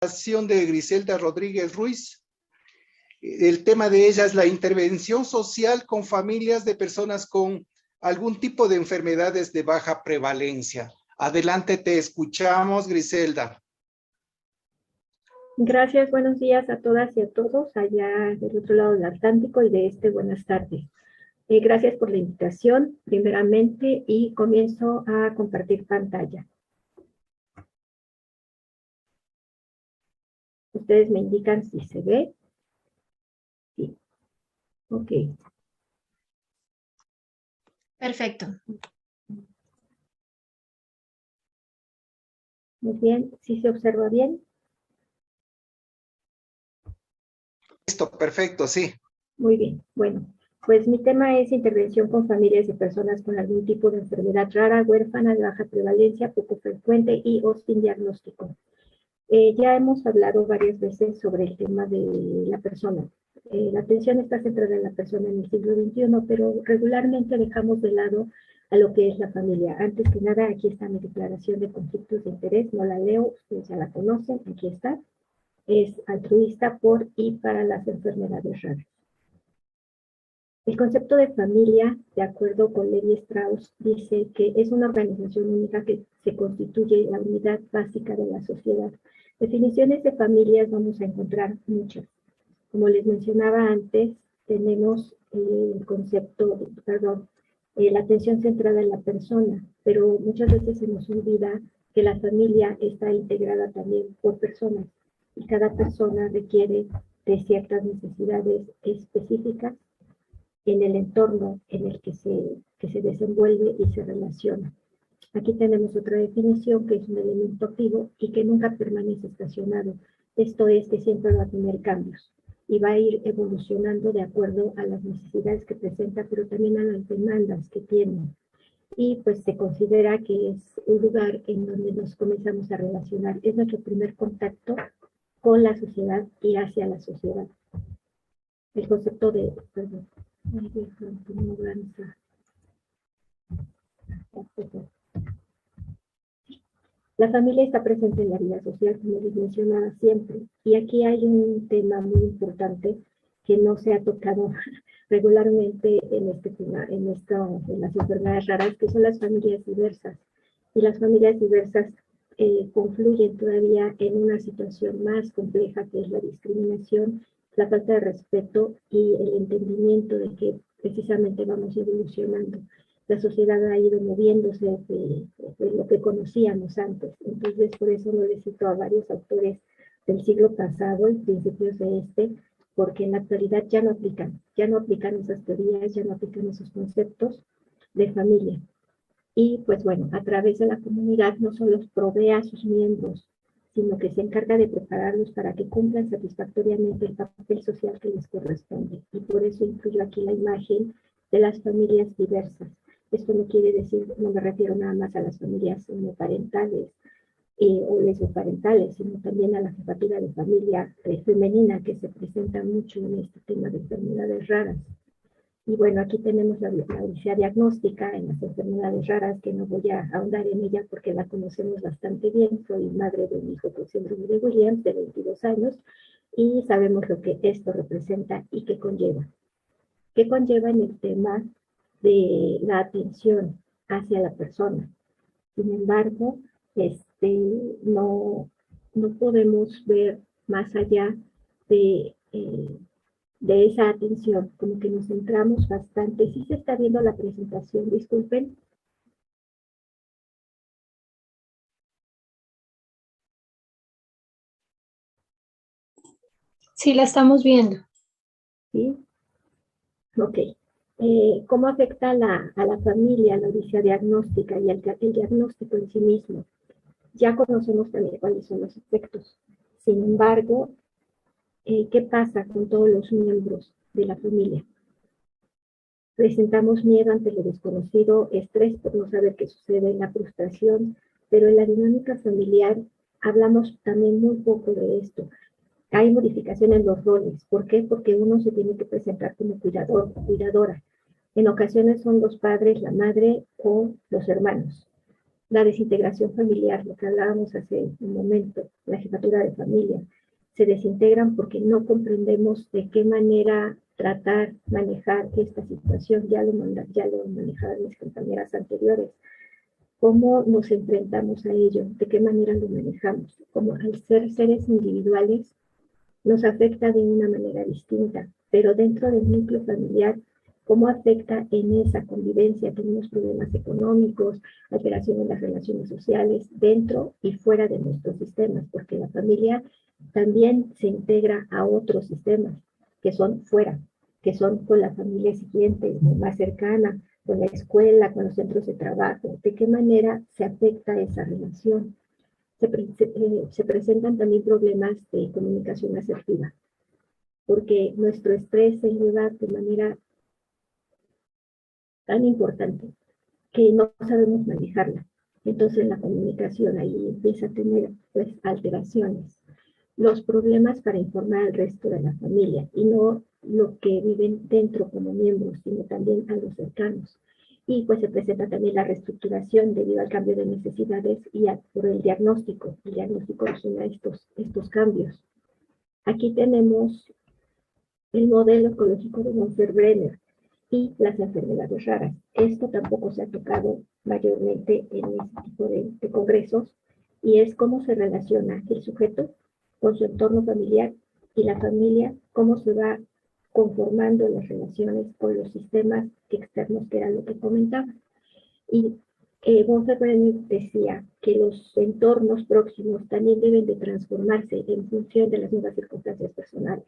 De Griselda Rodríguez Ruiz. El tema de ella es la intervención social con familias de personas con algún tipo de enfermedades de baja prevalencia. Adelante, te escuchamos, Griselda. Gracias, buenos días a todas y a todos allá del otro lado del Atlántico y de este, buenas tardes. Gracias por la invitación, primeramente, y comienzo a compartir pantalla. Ustedes me indican si se ve. Sí. Ok. Perfecto. Muy bien. ¿Sí se observa bien? Listo, perfecto, sí. Muy bien. Bueno, pues mi tema es intervención con familias de personas con algún tipo de enfermedad rara, huérfana, de baja prevalencia, poco frecuente y o sin diagnóstico. Ya hemos hablado varias veces sobre el tema de la persona. La atención está centrada en la persona en el siglo XXI, pero regularmente dejamos de lado a lo que es la familia. Antes que nada, aquí está mi declaración de conflictos de interés, no la leo, ustedes ya la conocen, aquí está. Es altruista por y para las enfermedades raras. El concepto de familia, de acuerdo con Levi Strauss, dice que es una organización única que se constituye la unidad básica de la sociedad. Definiciones de familias vamos a encontrar muchas. Como les mencionaba antes, tenemos el concepto, la atención centrada en la persona, pero muchas veces se nos olvida que la familia está integrada también por personas y cada persona requiere de ciertas necesidades específicas en el entorno en el que se desenvuelve y se relaciona. Aquí tenemos otra definición que es un elemento activo y que nunca permanece estacionado. Esto es que siempre va a tener cambios y va a ir evolucionando de acuerdo a las necesidades que presenta, pero también a las demandas que tiene. Y pues se considera que es un lugar en donde nos comenzamos a relacionar. Es nuestro primer contacto con la sociedad y hacia la sociedad. El concepto de, perdón, la familia está presente en la vida social, como les mencionaba siempre, y aquí hay un tema muy importante que no se ha tocado regularmente en este tema, en las enfermedades raras, que son las familias diversas. Y las familias diversas confluyen todavía en una situación más compleja, que es la discriminación, la falta de respeto y el entendimiento de que precisamente vamos evolucionando. La sociedad ha ido moviéndose de lo que conocíamos antes. Entonces, por eso no le cito a varios autores del siglo pasado y principios de este, porque en la actualidad ya no aplican esas teorías, ya no aplican esos conceptos de familia. Y pues bueno, a través de la comunidad no solo provee a sus miembros, sino que se encarga de prepararlos para que cumplan satisfactoriamente el papel social que les corresponde. Y por eso incluyo aquí la imagen de las familias diversas. Esto no quiere decir, no me refiero nada más a las familias homoparentales o lesboparentales, sino también a la jefatura de familia femenina que se presenta mucho en este tema de enfermedades raras. Y bueno, aquí tenemos la odisea diagnóstica en las enfermedades raras, que no voy a ahondar en ella porque la conocemos bastante bien. Soy madre de un hijo con síndrome de Williams de 22 años y sabemos lo que esto representa y qué conlleva. ¿Qué conlleva en el tema de la atención hacia la persona? Sin embargo, no podemos ver más allá de esa atención, como que nos centramos bastante. Sí se está viendo la presentación, disculpen. Sí, la estamos viendo. ¿Sí? Ok. ¿Cómo afecta a la familia la odisea diagnóstica y el diagnóstico en sí mismo? Ya conocemos también cuáles son los efectos. Sin embargo, ¿qué pasa con todos los miembros de la familia? Presentamos miedo ante lo desconocido, estrés por no saber qué sucede, la frustración, pero en la dinámica familiar hablamos también muy poco de esto. Hay modificación en los roles. ¿Por qué? Porque uno se tiene que presentar como cuidador o cuidadora. En ocasiones son los padres, la madre o los hermanos. La desintegración familiar, lo que hablábamos hace un momento, la jefatura de familia, se desintegran porque no comprendemos de qué manera tratar, manejar esta situación. Ya lo manejaron mis compañeras anteriores. ¿Cómo nos enfrentamos a ello? ¿De qué manera lo manejamos? Como al ser seres individuales, nos afecta de una manera distinta, pero dentro del núcleo familiar, ¿cómo afecta en esa convivencia? Tenemos problemas económicos, alteración en las relaciones sociales, dentro y fuera de nuestros sistemas, porque la familia también se integra a otros sistemas que son fuera, que son con la familia siguiente, más cercana, con la escuela, con los centros de trabajo. ¿De qué manera se afecta esa relación? Se presentan también problemas de comunicación asertiva, porque nuestro estrés se eleva de manera tan importante que no sabemos manejarla. Entonces la comunicación ahí empieza a tener pues alteraciones. Los problemas para informar al resto de la familia y no lo que viven dentro como miembros, sino también a los cercanos. Y pues se presenta también la reestructuración debido al cambio de necesidades y por el diagnóstico. El diagnóstico resume estos cambios. Aquí tenemos el modelo ecológico de Monfer-Brenner y las enfermedades raras. Esto tampoco se ha tocado mayormente en este tipo de congresos y es cómo se relaciona el sujeto con su entorno familiar y la familia, cómo se va conformando las relaciones con los sistemas externos, que era lo que comentaba. Y Monfer-Brenner decía que los entornos próximos también deben de transformarse en función de las nuevas circunstancias personales.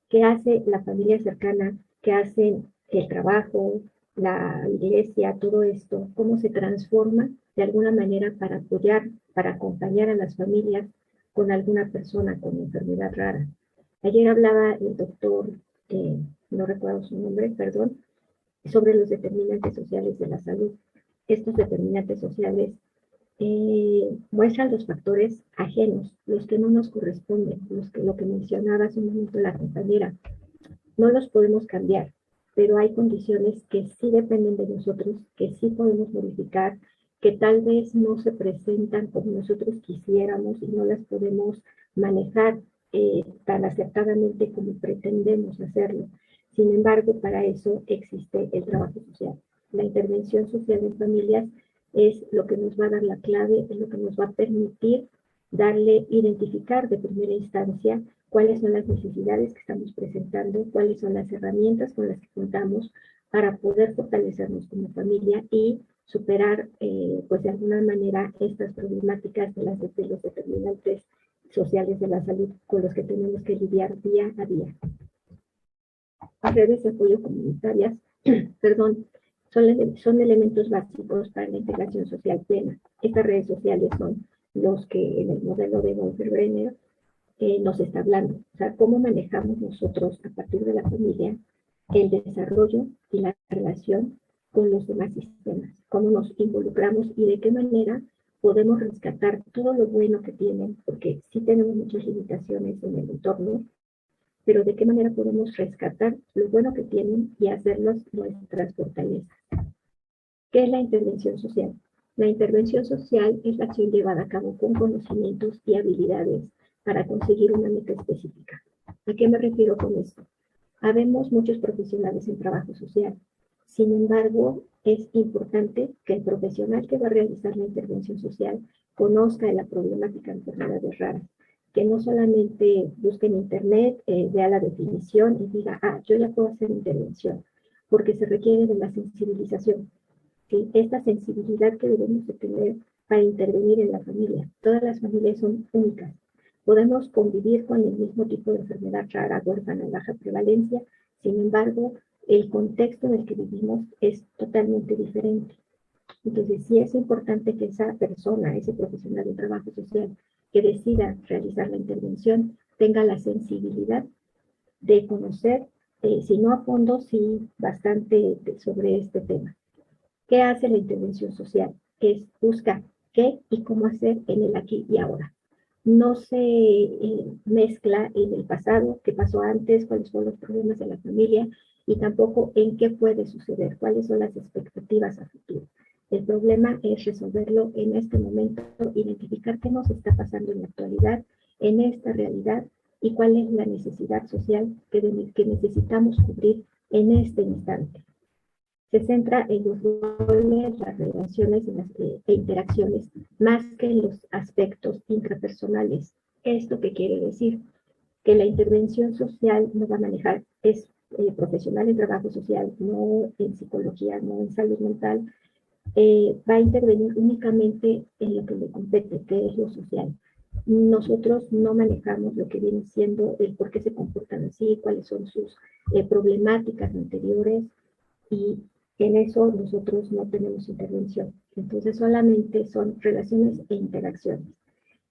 ¿Qué hace la familia cercana? ¿Qué hacen el trabajo, la iglesia, todo esto? ¿Cómo se transforma de alguna manera para apoyar, para acompañar a las familias con alguna persona con enfermedad rara? Ayer hablaba el doctor, no recuerdo su nombre, perdón, sobre los determinantes sociales de la salud. Estos determinantes sociales muestran los factores ajenos, los que no nos corresponden, lo que mencionaba hace un momento la compañera. No los podemos cambiar, pero hay condiciones que sí dependen de nosotros, que sí podemos modificar, que tal vez no se presentan como nosotros quisiéramos y no las podemos manejar tan acertadamente como pretendemos hacerlo. Sin embargo, para eso existe el trabajo social. La intervención social en familias es lo que nos va a dar la clave, es lo que nos va a permitir identificar de primera instancia cuáles son las necesidades que estamos presentando, cuáles son las herramientas con las que contamos para poder fortalecernos como familia y superar, pues de alguna manera, estas problemáticas de los determinantes sociales de la salud con los que tenemos que lidiar día a día. Las redes de apoyo comunitarias, perdón, son elementos básicos para la integración social plena. Estas redes sociales son los que en el modelo de Monfer-Brenner nos está hablando. O sea, cómo manejamos nosotros a partir de la familia el desarrollo y la relación con los demás sistemas, cómo nos involucramos y de qué manera podemos rescatar todo lo bueno que tienen, porque sí tenemos muchas limitaciones en el entorno, pero de qué manera podemos rescatar lo bueno que tienen y hacerlos nuestras fortalezas. ¿Qué es la intervención social? La intervención social es la acción llevada a cabo con conocimientos y habilidades para conseguir una meta específica. ¿A qué me refiero con esto? Habemos muchos profesionales en trabajo social. Sin embargo, es importante que el profesional que va a realizar la intervención social conozca de la problemática de enfermedades raras, que no solamente busque en internet, vea la definición y diga, yo ya puedo hacer intervención, porque se requiere de la sensibilización. ¿Sí? Esta sensibilidad que debemos de tener para intervenir en la familia. Todas las familias son únicas. Podemos convivir con el mismo tipo de enfermedad rara, huérfana, baja prevalencia, sin embargo, el contexto en el que vivimos es totalmente diferente. Entonces, sí es importante que esa persona, ese profesional de trabajo social que decida realizar la intervención, tenga la sensibilidad de conocer, si no a fondo, sí bastante sobre este tema. ¿Qué hace la intervención social? Busca qué y cómo hacer en el aquí y ahora. No se mezcla en el pasado, qué pasó antes, cuáles son los problemas de la familia y tampoco en qué puede suceder, cuáles son las expectativas a futuro. El problema es resolverlo en este momento, identificar qué nos está pasando en la actualidad, en esta realidad, y cuál es la necesidad social que necesitamos cubrir en este instante. Se centra en los roles, las relaciones e interacciones, más que en los aspectos intrapersonales. ¿Esto qué quiere decir? Que la intervención social no va a manejar, es profesional en trabajo social, no en psicología, no en salud mental, va a intervenir únicamente en lo que le compete, que es lo social. Nosotros no manejamos lo que viene siendo el por qué se comportan así, cuáles son sus problemáticas anteriores, y en eso nosotros no tenemos intervención. Entonces solamente son relaciones e interacciones.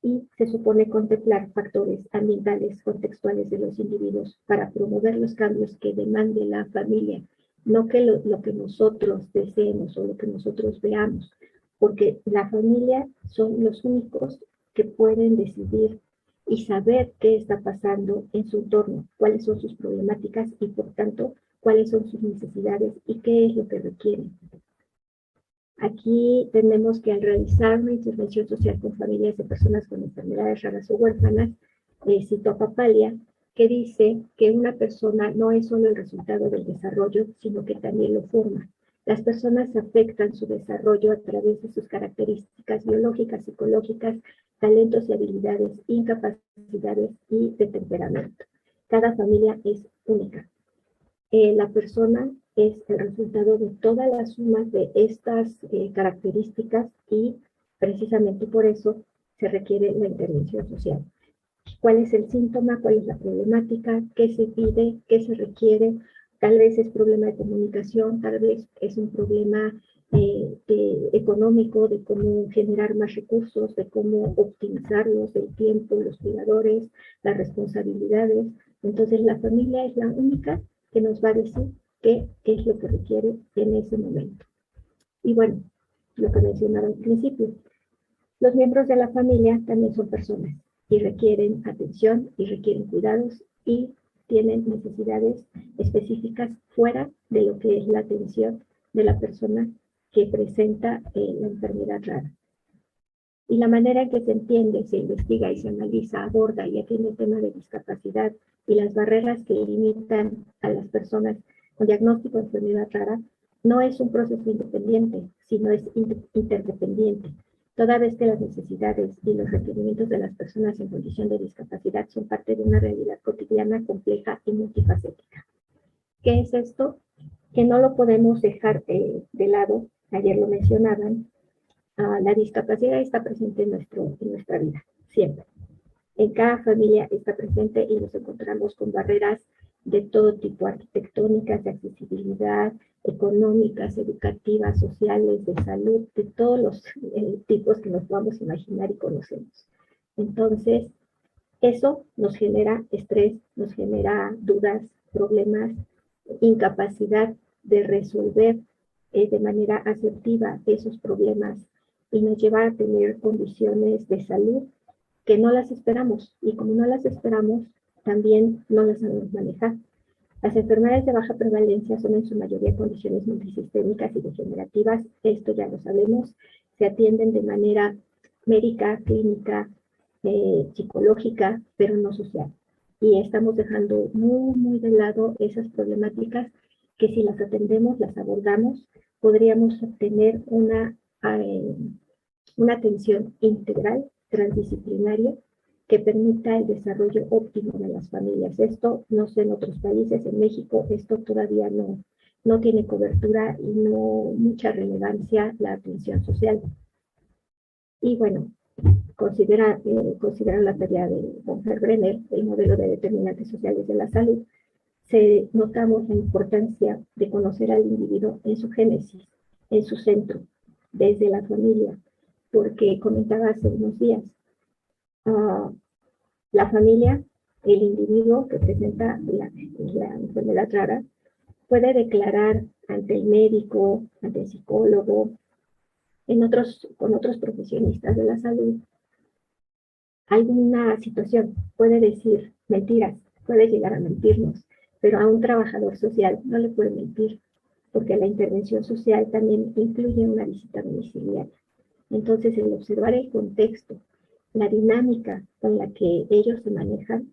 Y se supone contemplar factores ambientales contextuales de los individuos para promover los cambios que demande la familia, no que lo que nosotros deseemos o lo que nosotros veamos, porque la familia son los únicos que pueden decidir y saber qué está pasando en su entorno, cuáles son sus problemáticas y por tanto cuáles son sus necesidades y qué es lo que requieren. Aquí tenemos que al realizar una intervención social con familias de personas con enfermedades raras o huérfanas, cito a Papalia, que dice que una persona no es solo el resultado del desarrollo, sino que también lo forma. Las personas afectan su desarrollo a través de sus características biológicas, psicológicas, talentos y habilidades, incapacidades y de temperamento. Cada familia es única. La persona es el resultado de toda la suma de estas características y precisamente por eso se requiere la intervención social. ¿Cuál es el síntoma? ¿Cuál es la problemática? ¿Qué se pide? ¿Qué se requiere? Tal vez es problema de comunicación, tal vez es un problema económico, de cómo generar más recursos, de cómo optimizarlos, el tiempo, los cuidadores, las responsabilidades. Entonces la familia es la única que nos va a decir qué es lo que requiere en ese momento. Y bueno, lo que mencionaba al principio, los miembros de la familia también son personas y requieren atención y requieren cuidados y tienen necesidades específicas fuera de lo que es la atención de la persona que presenta la enfermedad rara. Y la manera en que se entiende, se investiga y se analiza, aborda y atiende el tema de discapacidad y las barreras que limitan a las personas con diagnóstico de enfermedad rara no es un proceso independiente, sino es interdependiente, toda vez que las necesidades y los requerimientos de las personas en condición de discapacidad son parte de una realidad cotidiana compleja y multifacética. ¿Qué es esto? Que no lo podemos dejar de lado, ayer lo mencionaban, la discapacidad está presente en nuestra vida, siempre. En cada familia está presente y nos encontramos con barreras de todo tipo, arquitectónicas, de accesibilidad, económicas, educativas, sociales, de salud, de todos los tipos que nos podamos imaginar y conocemos. Entonces, eso nos genera estrés, nos genera dudas, problemas, incapacidad de resolver de manera asertiva esos problemas y nos lleva a tener condiciones de salud que no las esperamos, y como no las esperamos, también no las sabemos manejar. Las enfermedades de baja prevalencia son en su mayoría condiciones multisistémicas y degenerativas, esto ya lo sabemos, se atienden de manera médica, clínica, psicológica, pero no social. Y estamos dejando muy de lado esas problemáticas que si las atendemos, las abordamos, podríamos obtener una atención integral, transdisciplinaria, que permita el desarrollo óptimo de las familias. Esto no sé en otros países, en México esto todavía no tiene cobertura y no mucha relevancia la atención social. Y bueno, considera la tarea de von Brenner, el modelo de determinantes sociales de la salud, notamos la importancia de conocer al individuo en su génesis, en su centro, desde la familia, porque comentaba hace unos días, la familia, el individuo que presenta la enfermedad rara, puede declarar ante el médico, ante el psicólogo, con otros profesionistas de la salud, alguna situación, puede decir mentiras, puede llegar a mentirnos, pero a un trabajador social no le puede mentir, porque la intervención social también incluye una visita domiciliaria. Entonces, el observar el contexto, la dinámica con la que ellos se manejan,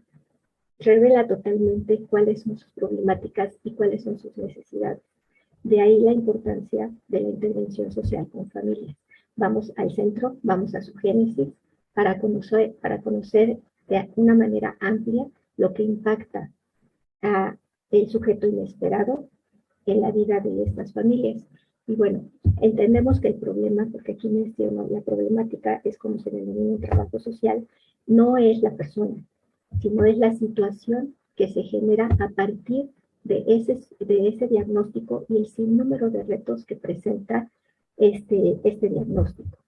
revela totalmente cuáles son sus problemáticas y cuáles son sus necesidades. De ahí la importancia de la intervención social con familias. Vamos al centro, vamos a su génesis, para conocer de una manera amplia lo que impacta a el sujeto inesperado en la vida de estas familias. Y bueno, entendemos que el problema, porque aquí menciono la problemática, es como se denomina en trabajo social, no es la persona, sino es la situación que se genera a partir de ese diagnóstico y el sinnúmero de retos que presenta este diagnóstico.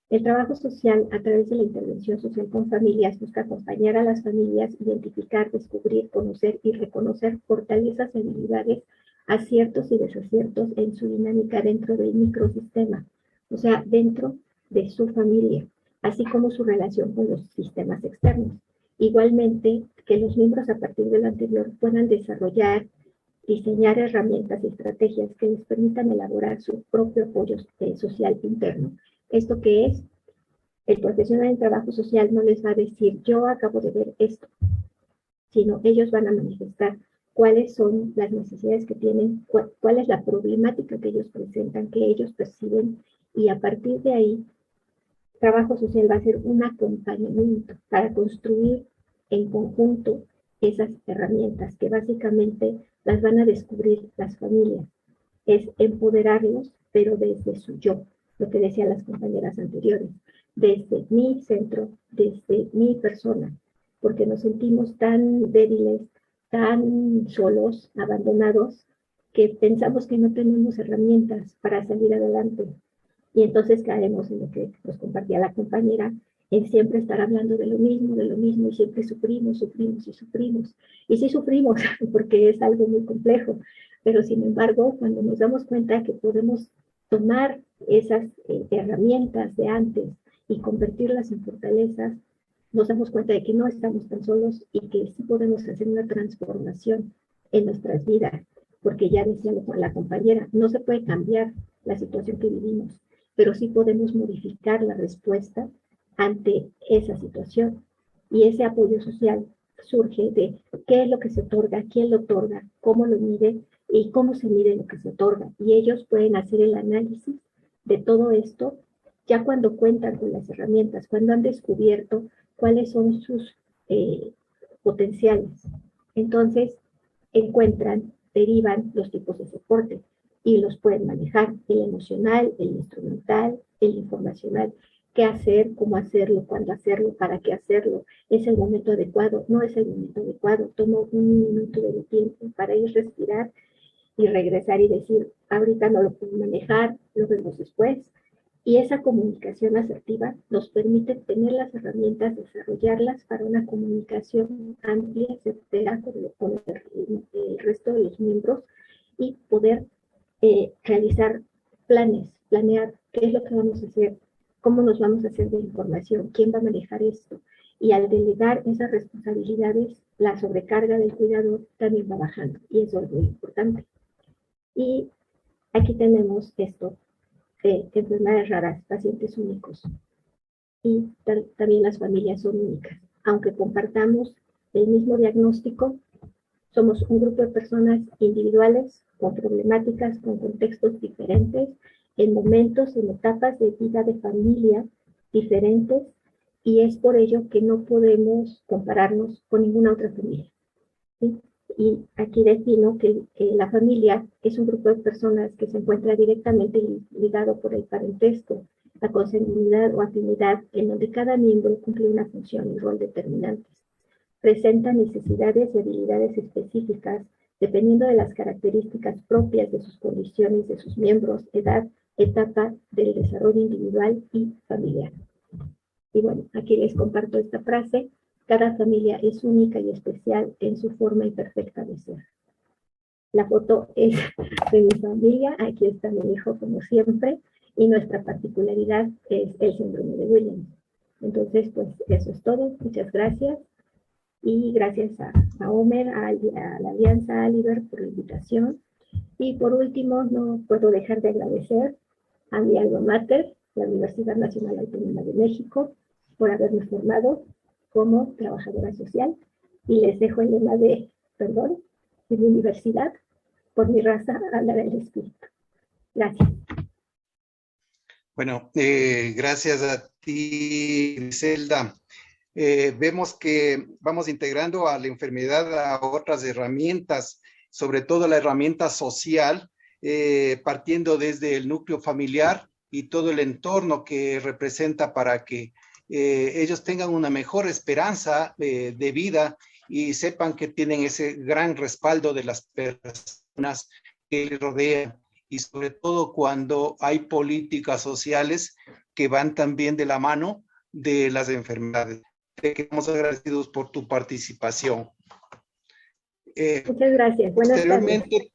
El trabajo social, a través de la intervención social con familias, busca acompañar a las familias, identificar, descubrir, conocer y reconocer fortalezas y habilidades, aciertos y desaciertos en su dinámica dentro del microsistema, o sea, dentro de su familia, así como su relación con los sistemas externos. Igualmente, que los miembros a partir de lo anterior puedan desarrollar, diseñar herramientas y estrategias que les permitan elaborar su propio apoyo social interno. ¿Esto qué es? El profesional en trabajo social no les va a decir, yo acabo de ver esto, sino ellos van a manifestar cuáles son las necesidades que tienen, cuál es la problemática que ellos presentan, que ellos perciben, y a partir de ahí, trabajo social va a ser un acompañamiento para construir en conjunto esas herramientas que básicamente las van a descubrir las familias. Es empoderarlos, pero desde su yo, lo que decían las compañeras anteriores, desde mi centro, desde mi persona, porque nos sentimos tan débiles, tan solos, abandonados, que pensamos que no tenemos herramientas para salir adelante. Y entonces caemos en lo que nos compartía la compañera, en siempre estar hablando de lo mismo, y siempre sufrimos, sufrimos y sufrimos. Y sí sufrimos, porque es algo muy complejo, pero sin embargo, cuando nos damos cuenta que podemos tomar esas herramientas de antes y convertirlas en fortalezas, nos damos cuenta de que no estamos tan solos y que sí podemos hacer una transformación en nuestras vidas, porque ya decía la compañera, no se puede cambiar la situación que vivimos, pero sí podemos modificar la respuesta ante esa situación. Y ese apoyo social surge de qué es lo que se otorga, quién lo otorga, cómo lo mide y cómo se mide lo que se otorga. Y ellos pueden hacer el análisis de todo esto ya cuando cuentan con las herramientas, cuando han descubierto cuáles son sus potenciales. Entonces, encuentran, derivan los tipos de soporte y los pueden manejar, el emocional, el instrumental, el informacional, qué hacer, cómo hacerlo, cuándo hacerlo, para qué hacerlo, es el momento adecuado, no es el momento adecuado, tomo un minuto de mi tiempo para ir respirar y regresar y decir, ahorita no lo puedo manejar, lo vemos después. Y esa comunicación asertiva nos permite tener las herramientas, desarrollarlas para una comunicación amplia, certera con el resto de los miembros y poder realizar planear qué es lo que vamos a hacer, cómo nos vamos a hacer de información, quién va a manejar esto. Y al delegar esas responsabilidades, la sobrecarga del cuidador también va bajando. Y eso es muy importante. Y aquí tenemos esto. Enfermedades raras, pacientes únicos. Y también las familias son únicas. Aunque compartamos el mismo diagnóstico, somos un grupo de personas individuales con problemáticas, con contextos diferentes, en momentos, en etapas de vida de familia diferentes, y es por ello que no podemos compararnos con ninguna otra familia. ¿Sí? Y aquí defino que la familia es un grupo de personas que se encuentra directamente ligado por el parentesco, la consanguinidad o afinidad, en donde cada miembro cumple una función y rol determinantes. Presenta necesidades y habilidades específicas dependiendo de las características propias de sus condiciones, de sus miembros, edad, etapa del desarrollo individual y familiar. Y bueno, aquí les comparto esta frase. Cada familia es única y especial en su forma imperfecta de ser. La foto es de mi familia, aquí está mi hijo como siempre, y nuestra particularidad es el síndrome de Williams. Entonces, pues eso es todo. Muchas gracias. Y gracias a Omer, a la Alianza Aliber por la invitación. Y por último, no puedo dejar de agradecer a mi alma mater, la Universidad Nacional Autónoma de México, por haberme formado como trabajadora social. Y les dejo el lema de perdón de mi universidad: por mi raza hablará el espíritu. Gracias. Bueno, gracias a ti, Griselda. Vemos que vamos integrando a la enfermedad a otras herramientas, sobre todo la herramienta social, partiendo desde el núcleo familiar y todo el entorno que representa para que ellos tengan una mejor esperanza de vida y sepan que tienen ese gran respaldo de las personas que les rodean, y sobre todo cuando hay políticas sociales que van también de la mano de las enfermedades. Te quedamos agradecidos por tu participación. Muchas gracias. Buenas tardes.